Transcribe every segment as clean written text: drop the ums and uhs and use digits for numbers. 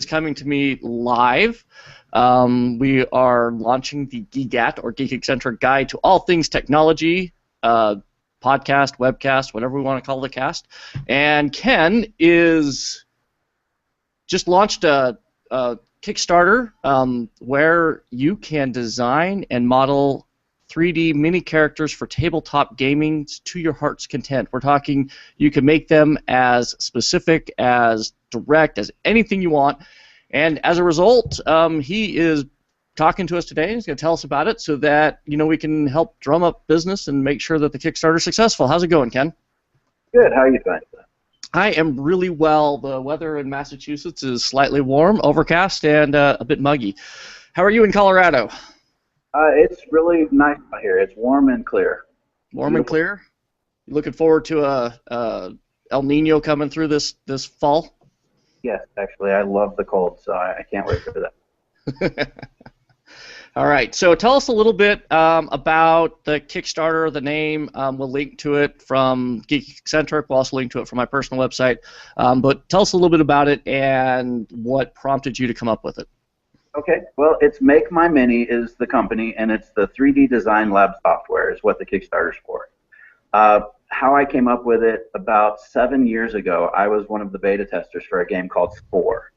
coming to me live. We are launching the GEEGAT, or Geek Eccentric Guide to All Things Technology, podcast, webcast, whatever we want to call the cast. And Ken is just launched a Kickstarter where you can design and model 3D mini characters for tabletop gaming to your heart's content. We're talking you can make them as specific, as direct, as anything you want. And as a result, he is talking to us today. He's going to tell us about it so that we can help drum up business and make sure that the Kickstarter is successful. How's it going, Ken? Good. How are you doing? I am really well. The weather in Massachusetts is slightly warm, overcast, and a bit muggy. How are you in Colorado? It's really nice out here. It's warm and clear. Warm and clear? You looking forward to a El Nino coming through this fall? Yes, actually, I love the cold, so I can't wait for that. All right, so tell us a little bit about the Kickstarter, the name. We'll link to it from Geek Eccentric. We'll also link to it from my personal website. But tell us a little bit about it and what prompted you to come up with it. Okay, well, it's Make My Mini is the company, and it's the 3D Design Lab software is what the Kickstarter's for. How I came up with it, about 7 years ago, I was one of the beta testers for a game called Spore.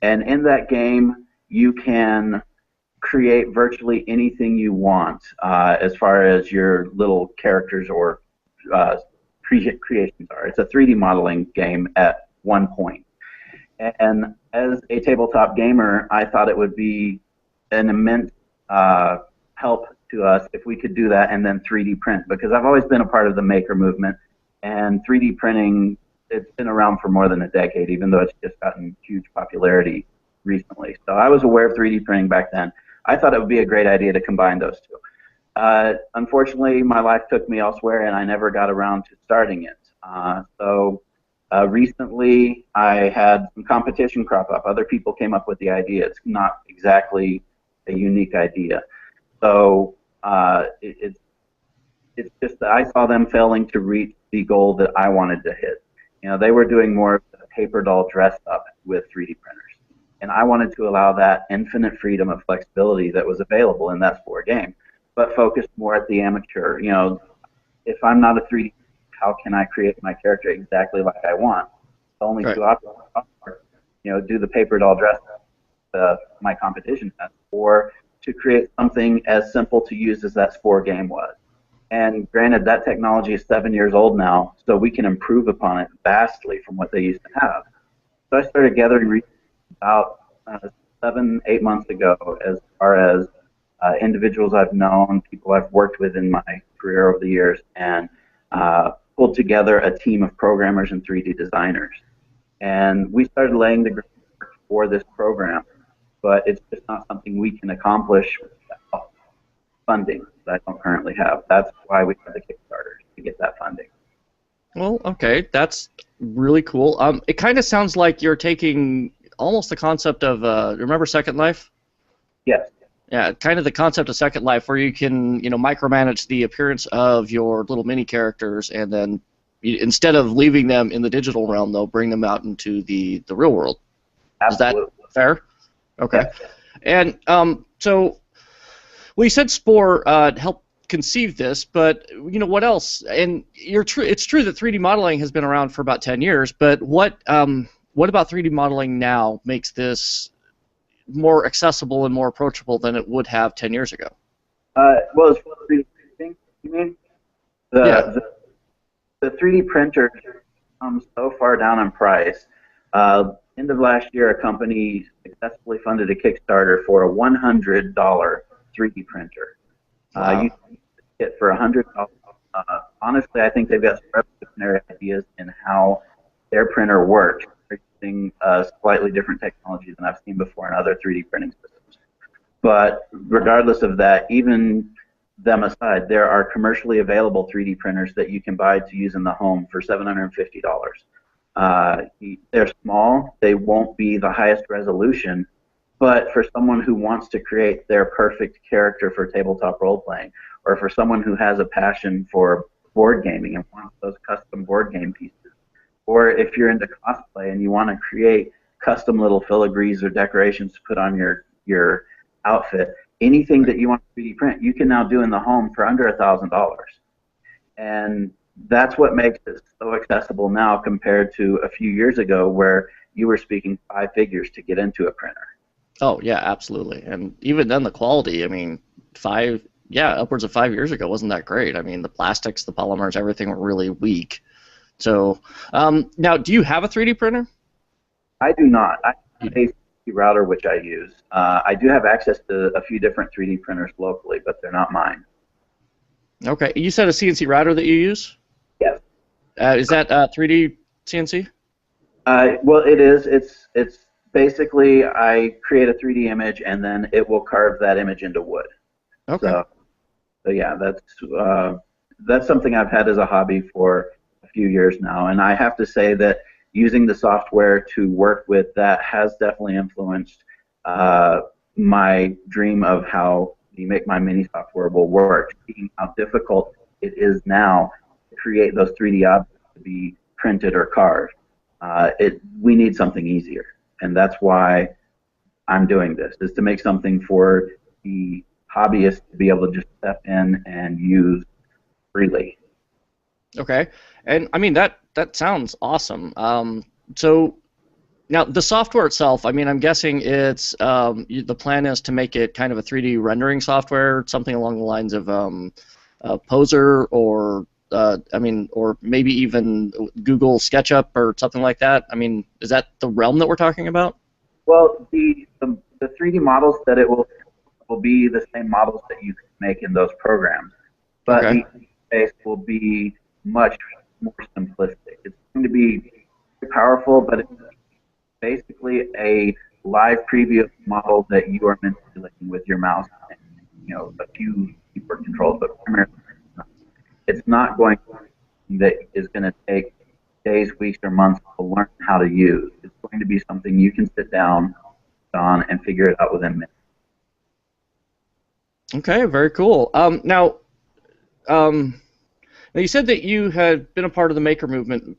And in that game, you can create virtually anything you want as far as your little characters or creations are. It's a 3D modeling game at one point. And as a tabletop gamer, I thought it would be an immense help to us if we could do that and then 3D print, because I've always been a part of the maker movement, and 3D printing, it's been around for more than a decade, even though it's just gotten huge popularity recently. So I was aware of 3D printing back then. I thought it would be a great idea to combine those two. Unfortunately, my life took me elsewhere, and I never got around to starting it. Recently, I had some competition crop up. Other people came up with the idea. It's not exactly a unique idea. So it's just that I saw them failing to reach the goal that I wanted to hit. They were doing more of the paper doll dress up with 3D printers. And I wanted to allow that infinite freedom of flexibility that was available in that Spore game, but focused more at the amateur. If I'm not a 3D, how can I create my character exactly like I want? The only two options are, do the paper doll dress my competition has, or to create something as simple to use as that Spore game was. And granted, that technology is 7 years old now, so we can improve upon it vastly from what they used to have. So I started gathering about 7-8 months ago as far as individuals I've known, people I've worked with in my career over the years, and pulled together a team of programmers and 3D designers. And we started laying the groundwork for this program, but it's just not something we can accomplish without funding that I don't currently have. That's why we have the Kickstarter, to get that funding. Well, okay, that's really cool. It kind of sounds like you're taking almost the concept of, remember Second Life? Yes. Yeah, kind of the concept of Second Life, where you can, micromanage the appearance of your little mini characters, and then instead of leaving them in the digital realm, they'll bring them out into the real world. Absolutely. Is that fair? Okay. Yes. And so, well, you said Spore helped conceive this, but what else? And it's true that 3D modeling has been around for about 10 years, but what about 3D modeling now makes this more accessible and more approachable than it would have 10 years ago? Well, as far as 3D printing, you mean? The 3D printer comes so far down in price. End of last year, a company successfully funded a Kickstarter for a $100 3D printer. Wow. You can get it for $100. Honestly, I think they've got some revolutionary ideas in how their printer works. They're using slightly different technology than I've seen before in other 3D printing systems. But regardless of that, even them aside, there are commercially available 3D printers that you can buy to use in the home for $750. They're small, they won't be the highest resolution, but for someone who wants to create their perfect character for tabletop role-playing, or for someone who has a passion for board gaming and wants those custom board game pieces, or if you're into cosplay and you want to create custom little filigrees or decorations to put on your outfit. Anything that you want to 3D print, you can now do in the home for under $1,000. And that's what makes it so accessible now compared to a few years ago where you were speaking five figures to get into a printer. Oh yeah, absolutely. And even then, the quality. I mean, upwards of 5 years ago wasn't that great. I mean, the plastics, the polymers, everything were really weak. So now, do you have a 3D printer? I do not. I have a CNC router which I use. I do have access to a few different 3D printers locally, but they're not mine. Okay. You said a CNC router that you use? Yes. Is that 3D CNC? Well, it is. It's basically I create a 3D image and then it will carve that image into wood. Okay. So yeah, that's something I've had as a hobby for a few years now, and I have to say that using the software to work with that has definitely influenced my dream of how the Make My Mini software will work, seeing how difficult it is now to create those 3D objects to be printed or carved. We need something easier, and that's why I'm doing this, is to make something for the hobbyist to be able to just step in and use freely. Okay. And I mean, that sounds awesome. So now the software itself, I mean, I'm guessing it's the plan is to make it kind of a 3D rendering software, something along the lines of Poser or or maybe even Google SketchUp or something like that. I mean, is that the realm that we're talking about? Well, the 3D models that it will be the same models that you can make in those programs, but Okay. the interface will be much more simplistic. It's going to be very powerful, but it's basically a live preview model that you are manipulating with your mouse and a few keyboard controls, but primarily it's not going to be something that is going to take days, weeks, or months to learn how to use. It's going to be something you can sit down on and figure it out within minutes. Okay, very cool. Now you said that you had been a part of the maker movement,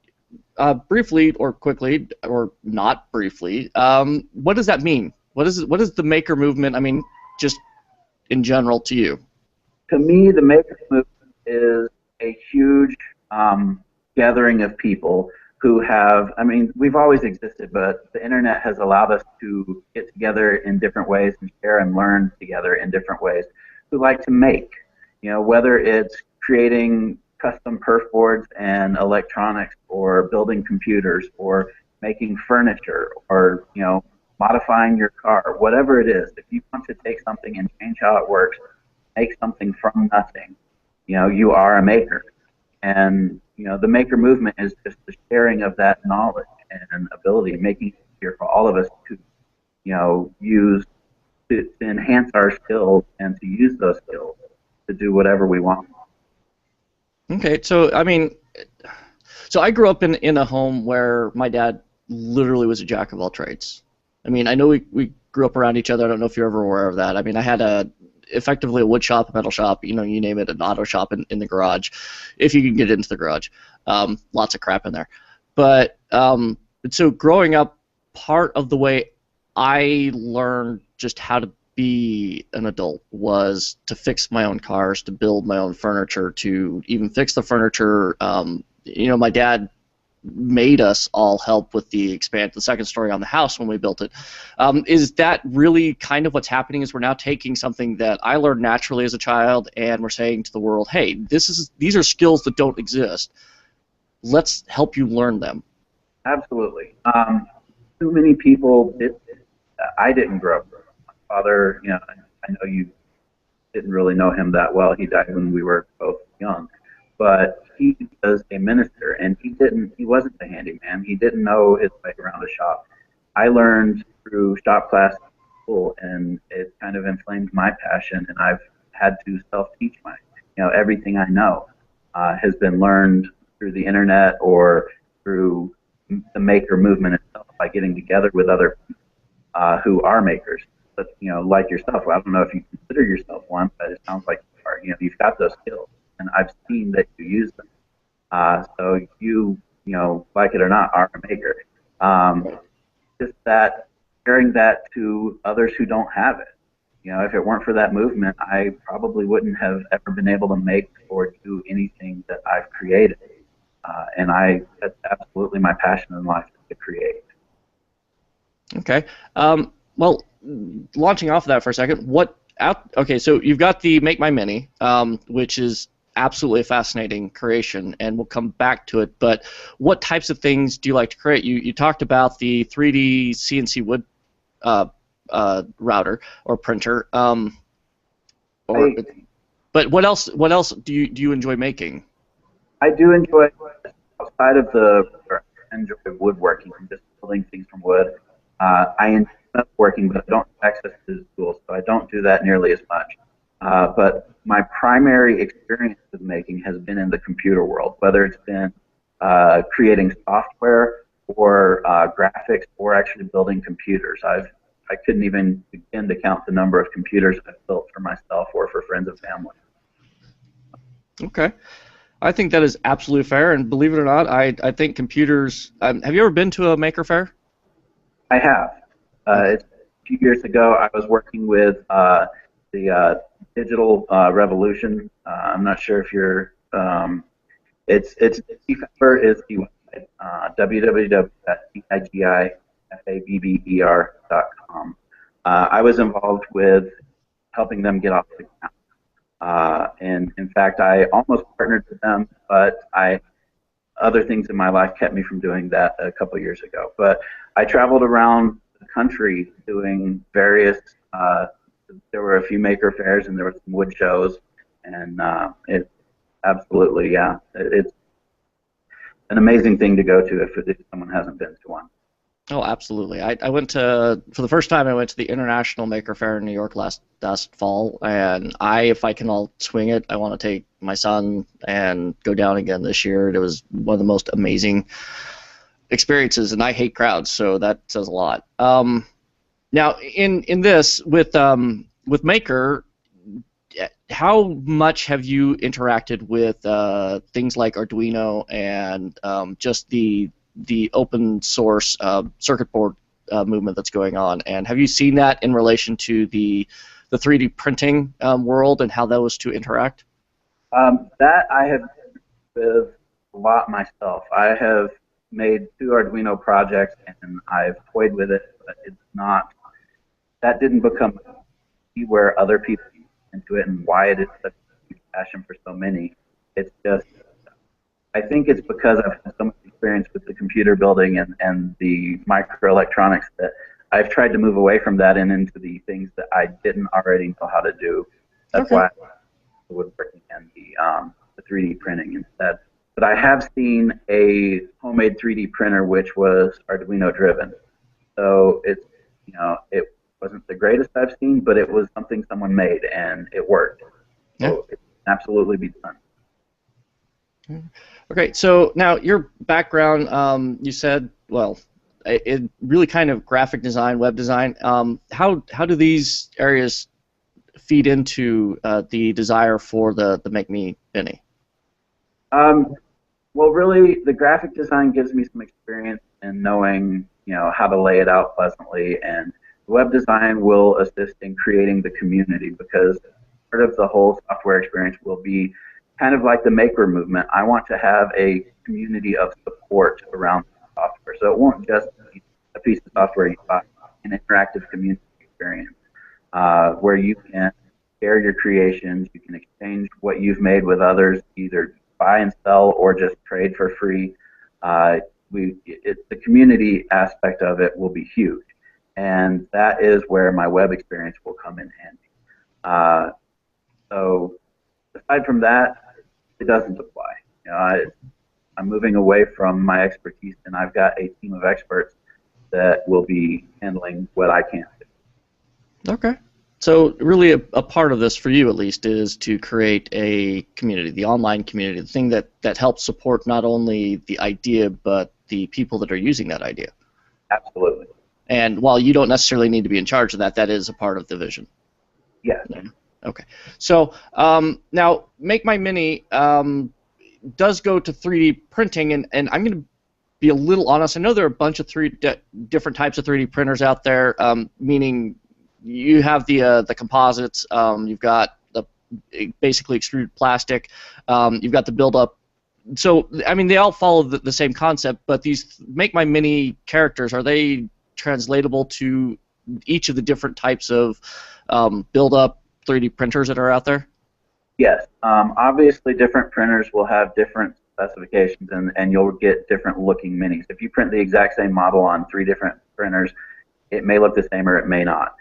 briefly or quickly or not briefly. What does that mean? What is the maker movement? I mean, just in general to you. To me, the maker movement is a huge gathering of people who have, I mean, we've always existed, but the internet has allowed us to get together in different ways and share and learn together in different ways, who like to make, whether it's creating custom perf boards and electronics or building computers or making furniture or, modifying your car, whatever it is. If you want to take something and change how it works, make something from nothing, you are a maker. And the maker movement is just the sharing of that knowledge and ability, making it easier for all of us to, use to enhance our skills and to use those skills to do whatever we want. Okay, so I mean, so I grew up in a home where my dad literally was a jack of all trades. I mean, I know we grew up around each other. I don't know if you're ever aware of that. I mean, I had effectively a wood shop, a metal shop, you name it, an auto shop in the garage, if you can get into the garage. Lots of crap in there. But so growing up, part of the way I learned just how to be an adult was to fix my own cars, to build my own furniture, to even fix the furniture. My dad made us all help with the second story on the house when we built it. Is that really kind of what's happening? Is we're now taking something that I learned naturally as a child and we're saying to the world, hey, these are skills that don't exist. Let's help you learn them. Absolutely. Too many people I didn't grow up. My father, I know you didn't really know him that well. He died when we were both young. But he was a minister, and he wasn't a handyman. He didn't know his way around a shop. I learned through shop class at school, and it kind of inflamed my passion, and I've had to self-teach everything I know has been learned through the internet or through the maker movement itself by getting together with other people who are makers. But, like yourself, well, I don't know if you consider yourself one, but it sounds like you are. You've got those skills, and I've seen that you use them. So you, like it or not, are a maker. just that sharing that to others who don't have it. You know, if it weren't for that movement, I probably wouldn't have ever been able to make or do anything that I've created. That's absolutely my passion in life, is to create. Okay. Well, launching off of that for a second, okay, so you've got the Make My Mini, which is absolutely a fascinating creation, and we'll come back to it, but what types of things do you like to create? You talked about the 3D CNC wood router or printer, but what else do you enjoy making? I do enjoy, outside of I enjoy woodworking, just building things from wood. I enjoy working, but I don't have access to the tools, so I don't do that nearly as much. But my primary experience with making has been in the computer world, whether it's been creating software or graphics or actually building computers. I couldn't even begin to count the number of computers I've built for myself or for friends and family. Okay. I think that is absolutely fair, and believe it or not, I think computers. Have you ever been to a maker fair? I have. A few years ago, I was working with the Digital Revolution. I'm not sure if you're. It's Faire is the website, www.digifabber.com. I was involved with helping them get off the ground. And in fact, I almost partnered with them, but other things in my life kept me from doing that a couple of years ago. But I traveled around the country doing various. There were a few maker fairs and there were some wood shows, and it absolutely, yeah, it's an amazing thing to go to if someone hasn't been to one. Oh, absolutely. I went for the first time, I went to the International Maker Faire in New York last fall, and if I can all swing it, I want to take my son and go down again this year. It was one of the most amazing experiences, and I hate crowds, so that says a lot. Now, in this, with Maker, how much have you interacted with things like Arduino and just the open source circuit board movement that's going on, and have you seen that in relation to the 3D printing world and how those two interact? That I have with a lot myself. I have made 2 Arduino projects and I've toyed with it, but it's not. That didn't become where other people into it and why it is such a huge passion for so many. It's just, I think it's because I've had so much experience with the computer building and the microelectronics that I've tried to move away from that and into the things that I didn't already know how to do. That's why I the woodworking and the 3D printing instead. But I have seen a homemade 3D printer which was Arduino driven. So it's, it wasn't the greatest I've seen, but it was something someone made and it worked. So it can absolutely be done. Okay, so now your background, you said, well, it really kind of graphic design, web design. How do these areas feed into the desire for the Make Me Mini? Well, really, the graphic design gives me some experience in knowing, how to lay it out pleasantly, and the web design will assist in creating the community, because part of the whole software experience will be kind of like the maker movement. I want to have a community of support around software, so it won't just be a piece of software you buy, an interactive community experience where you can share your creations, you can exchange what you've made with others, either buy and sell or just trade for free. The community aspect of it will be huge, and that is where my web experience will come in handy. So aside from that, it doesn't apply. I'm moving away from my expertise, and I've got a team of experts that will be handling what I can't do. Okay. So really a part of this, for you at least, is to create a community, the online community, the thing that helps support not only the idea, but the people that are using that idea. Absolutely. And while you don't necessarily need to be in charge of that, that is a part of the vision. Yes. Okay. So now, Make My Mini does go to 3D printing, and I'm going to be a little honest. I know there are a bunch of different types of 3D printers out there, meaning you have the composites, you've got the basically extruded plastic, you've got the build-up. So, I mean, they all follow the same concept, but these Make My Mini characters, are they translatable to each of the different types of build-up 3D printers that are out there? Yes. Obviously, different printers will have different specifications, and you'll get different looking minis. If you print the exact same model on 3 different printers, it may look the same or it may not.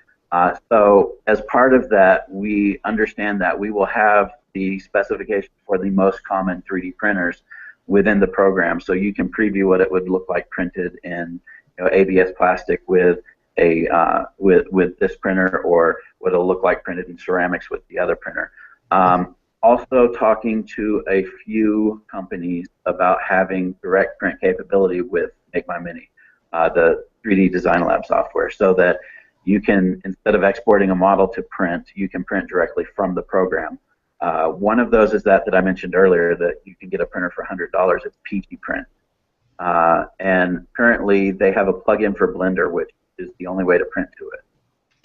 So as part of that, we understand that we will have the specifications for the most common 3D printers within the program, so you can preview what it would look like printed in ABS plastic with a with this printer, or what it'll look like printed in ceramics with the other printer. Also talking to a few companies about having direct print capability with Make My Mini, the 3D Design Lab software, so that you can, instead of exporting a model to print, you can print directly from the program. One of those is that I mentioned earlier, that you can get a printer for $100. It's PG Print. And currently they have a plug-in for Blender, which is the only way to print to it.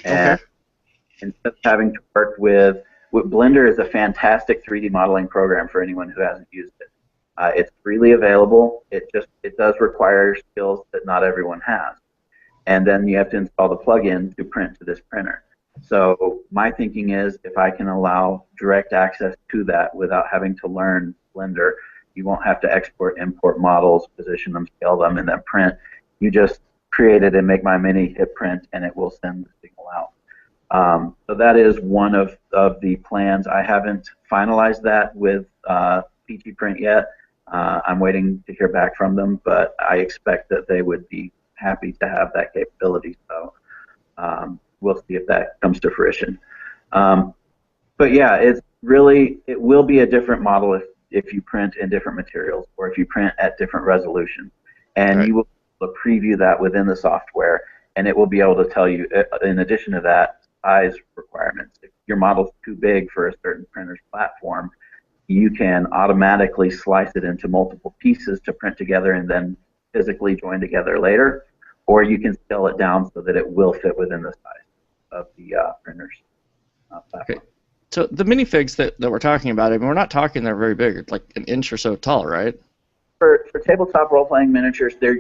And Okay. instead of having to work with Blender is a fantastic 3D modeling program for anyone who hasn't used it. It's freely available. It does require skills that not everyone has. And then you have to install the plugin to print to this printer. So my thinking is, if I can allow direct access to that without having to learn Blender, you won't have to export, import models, position them, scale them, and then print. You just create it and Make My Mini, hit print, and it will send the signal out. So that is one of the plans. I haven't finalized that with PG Print yet. I'm waiting to hear back from them, but I expect that they would be happy to have that capability. So we'll see if that comes to fruition. But yeah, it will be a different model if you print in different materials, or if you print at different resolutions. And Right. you will preview that within the software, and it will be able to tell you, in addition to that, size requirements. If your model's too big for a certain printer's platform, you can automatically slice it into multiple pieces to print together and then physically join together later, or you can scale it down so that it will fit within the size of the printer's platform. Okay. So the minifigs that we're talking about, I mean, we're not talking they're very big. It's like an inch or so tall, right? For tabletop role-playing miniatures, they're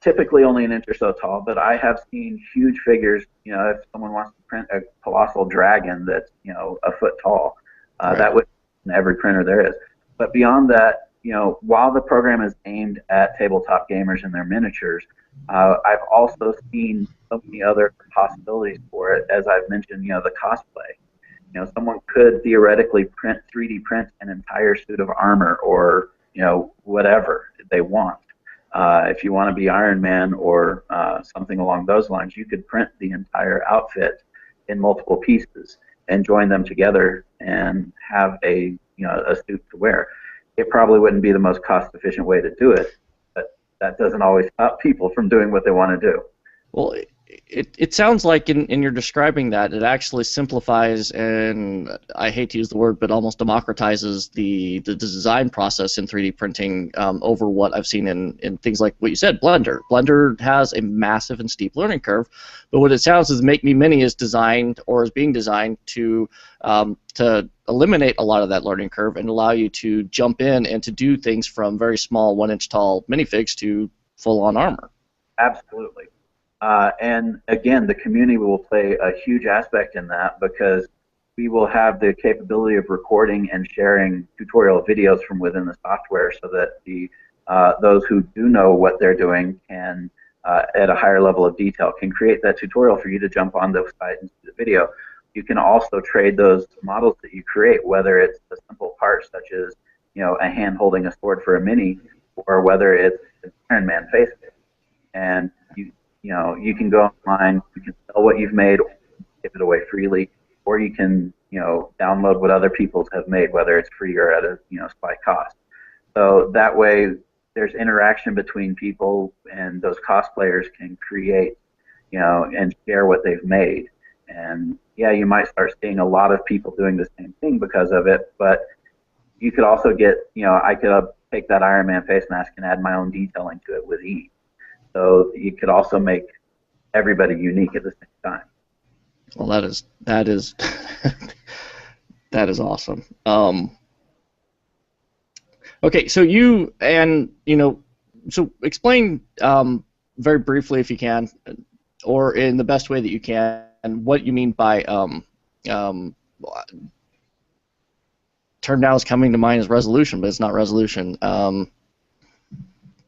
typically only an inch or so tall, but I have seen huge figures. If someone wants to print a colossal dragon that's a foot tall, Right. that would be in every printer there is. But beyond that, while the program is aimed at tabletop gamers and their miniatures, I've also seen so many other possibilities for it. As I've mentioned, the cosplay. Someone could theoretically 3D print an entire suit of armor, or whatever they want. If you want to be Iron Man or something along those lines, you could print the entire outfit in multiple pieces and join them together and have a suit to wear. It probably wouldn't be the most cost-efficient way to do it, but that doesn't always stop people from doing what they want to do. Well, it sounds like in your describing that, it actually simplifies, and I hate to use the word, but almost democratizes the design process in 3D printing over what I've seen in things like what you said, Blender. Blender has a massive and steep learning curve, but what it sounds is Make Me Mini is designed, or is being designed to eliminate a lot of that learning curve and allow you to jump in and to do things from very small 1-inch tall minifigs to full-on armor. Absolutely. And again, the community will play a huge aspect in that, because we will have the capability of recording and sharing tutorial videos from within the software, so that those who do know what they're doing can, at a higher level of detail, can create that tutorial for you to jump on the site and see the video. You can also trade those models that you create, whether it's a simple part such as a hand holding a sword for a mini, or whether it's an Iron Man face. And you can go online, you can sell what you've made, give it away freely, or you can, download what other people have made, whether it's free or at a, slight cost. So that way, there's interaction between people, and those cosplayers can create, and share what they've made. And yeah, you might start seeing a lot of people doing the same thing because of it, but you could also get, I could take that Iron Man face mask and add my own detailing to it with ease. So you could also make everybody unique at the same time. Well, that is that is awesome. Okay, so so explain very briefly, if you can, or in the best way that you can, what you mean by term now is coming to mind as resolution, but it's not resolution.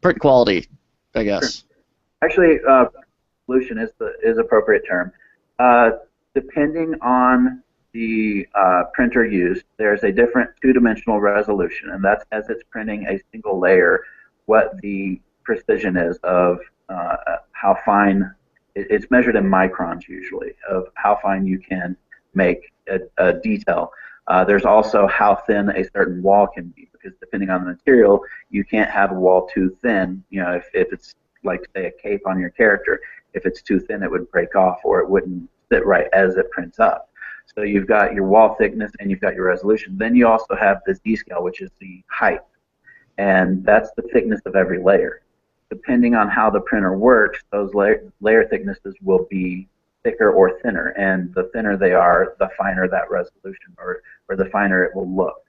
Print quality, I guess. Sure. Actually, resolution is appropriate term. Depending on the printer used, there's a different two-dimensional resolution, and that's as it's printing a single layer, what the precision is of how fine, it's measured in microns usually, of how fine you can make a detail. There's also how thin a certain wall can be, because depending on the material, you can't have a wall too thin. You know, if it's like, say, a cape on your character, if it's too thin, it would break off, or it wouldn't sit right as it prints up. So you've got your wall thickness and you've got your resolution. Then you also have the Z-scale, which is the height, and that's the thickness of every layer. Depending on how the printer works, those layer thicknesses will be thicker or thinner, and the thinner they are, the finer that resolution, or the finer it will look.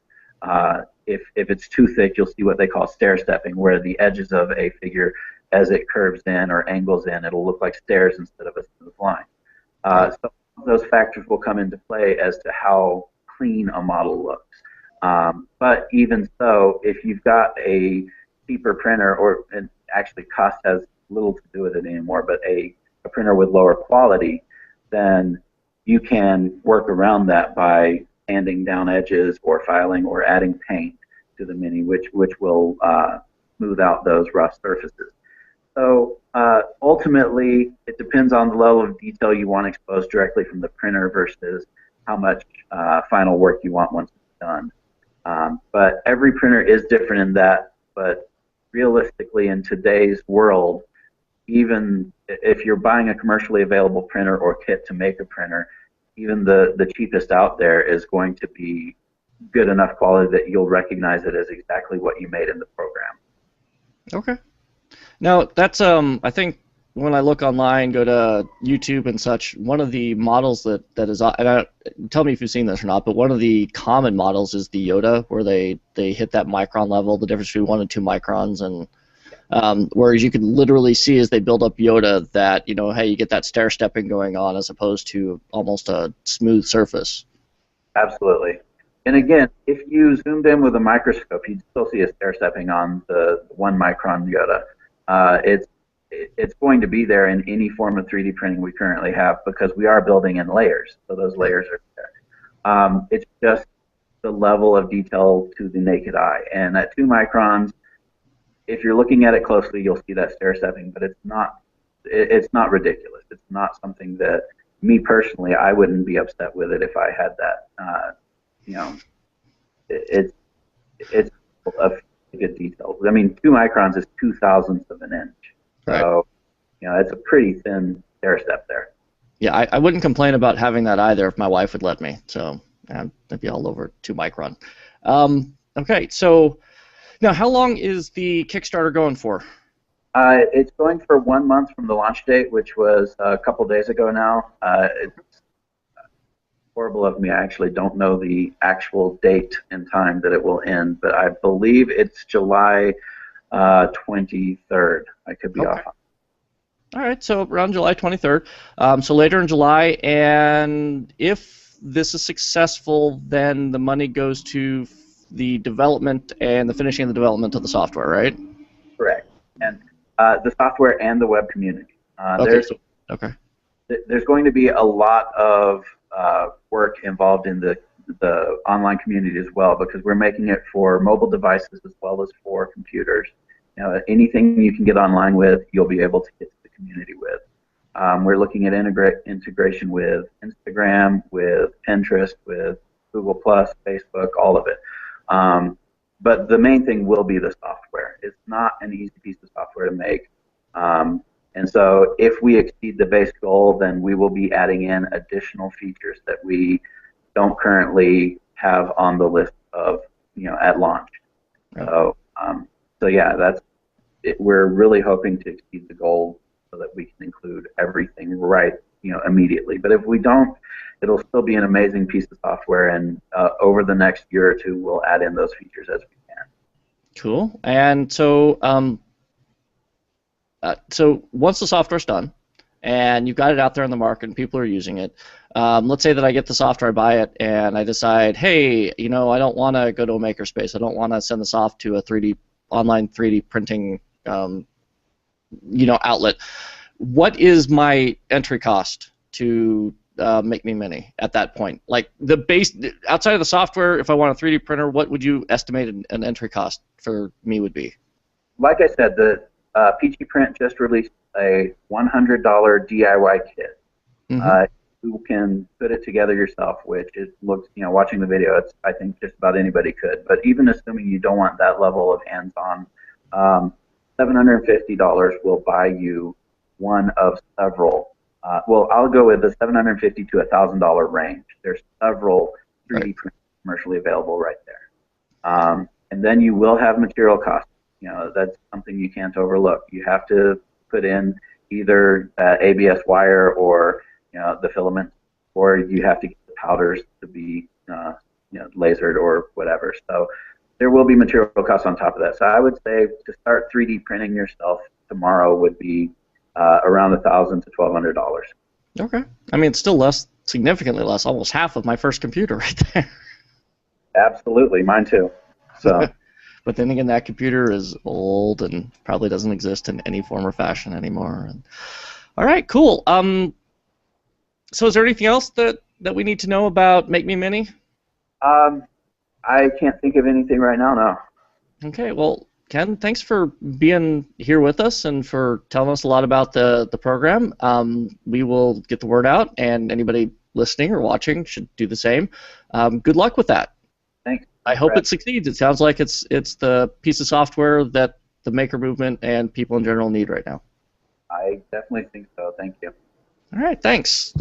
If it's too thick, you'll see what they call stair stepping, where the edges of a figure, as it curves in or angles in, it'll look like stairs instead of a smooth line. So those factors will come into play as to how clean a model looks. But even so, if you've got a cheaper printer, and actually cost has little to do with it anymore, but a printer with lower quality, then you can work around that by sanding down edges or filing or adding paint to the Mini, which will smooth out those rough surfaces. So ultimately, it depends on the level of detail you want exposed directly from the printer versus how much final work you want once it's done. But every printer is different in that, but realistically, in today's world, even if you're buying a commercially available printer or kit to make a printer, even the cheapest out there is going to be good enough quality that you'll recognize it as exactly what you made in the program. Okay. Now, that's I think when I look online, go to YouTube and such, one of the models that is, and tell me if you've seen this or not, but one of the common models is the Yoda, where they hit that micron level, the difference between 1 and 2 microns, and whereas you can literally see as they build up Yoda that, hey, you get that stair stepping going on as opposed to almost a smooth surface. Absolutely. And again, if you zoomed in with a microscope, you'd still see a stair stepping on the 1 micron Yoda. It's going to be there in any form of 3D printing we currently have, because we are building in layers, so those layers are there. It's just the level of detail to the naked eye. And at 2 microns, if you're looking at it closely, you'll see that stair stepping, but it's not ridiculous. It's not something that, me personally, I wouldn't be upset with it if I had that. It's a good detail. I mean, 2 microns is 2/1000ths of an inch. So, it's a pretty thin stair step there. Yeah, I wouldn't complain about having that either if my wife would let me. So I'd be all over 2 micron. Okay, so now how long is the Kickstarter going for? It's going for 1 month from the launch date, which was a couple days ago now. It's horrible of me. I actually don't know the actual date and time that it will end, but I believe it's July 23rd. I could be off. All right, so around July 23rd. So later in July, and if this is successful, then the money goes to the development and the finishing of the development of the software, right? Correct. And the software and the web community. There's going to be a lot of work involved in the online community as well, because we're making it for mobile devices as well as for computers. Anything you can get online with, you'll be able to get to the community with. We're looking at integration with Instagram, with Pinterest, with Google+, Facebook, all of it. But the main thing will be the software. It's not an easy piece of software to make. And so if we exceed the base goal, then we will be adding in additional features that we don't currently have on the list of, at launch. So So yeah, that's it. We're really hoping to exceed the goal so that we can include everything right, immediately. But if we don't, it'll still be an amazing piece of software, and over the next year or two, we'll add in those features as we can. Cool. And so once the software's done, and you've got it out there in the market and people are using it, let's say that I get the software, I buy it, and I decide, hey, I don't want to go to a makerspace. I don't want to send this off to a online 3D printing outlet. What is my entry cost to Make Me Mini at that point? Like the base, outside of the software, if I want a 3D printer, what would you estimate an entry cost for me would be? Like I said, the PG Print just released a $100 DIY kit. Mm-hmm. You can put it together yourself, which it looks, watching the video, I think just about anybody could. But even assuming you don't want that level of hands-on, $750 will buy you one of several. Well, I'll go with the $750 to $1,000 range. There's several 3D printers commercially available right there. And then you will have material costs. That's something you can't overlook. You have to put in either ABS wire or the filament, or you have to get the powders to be lasered or whatever. So there will be material costs on top of that. So I would say to start 3D printing yourself tomorrow would be around $1,000 to $1,200. Okay. I mean, it's still less, significantly less, almost half of my first computer right there. Absolutely, mine too. So. But then again, that computer is old and probably doesn't exist in any form or fashion anymore. All right, cool. So is there anything else that we need to know about Make Me Mini? I can't think of anything right now, no. Okay, well, Ken, thanks for being here with us and for telling us a lot about the program. We will get the word out, and anybody listening or watching should do the same. Good luck with that. Thanks. I hope it succeeds. It sounds like it's the piece of software that the maker movement and people in general need right now. I definitely think so. Thank you. All right, thanks.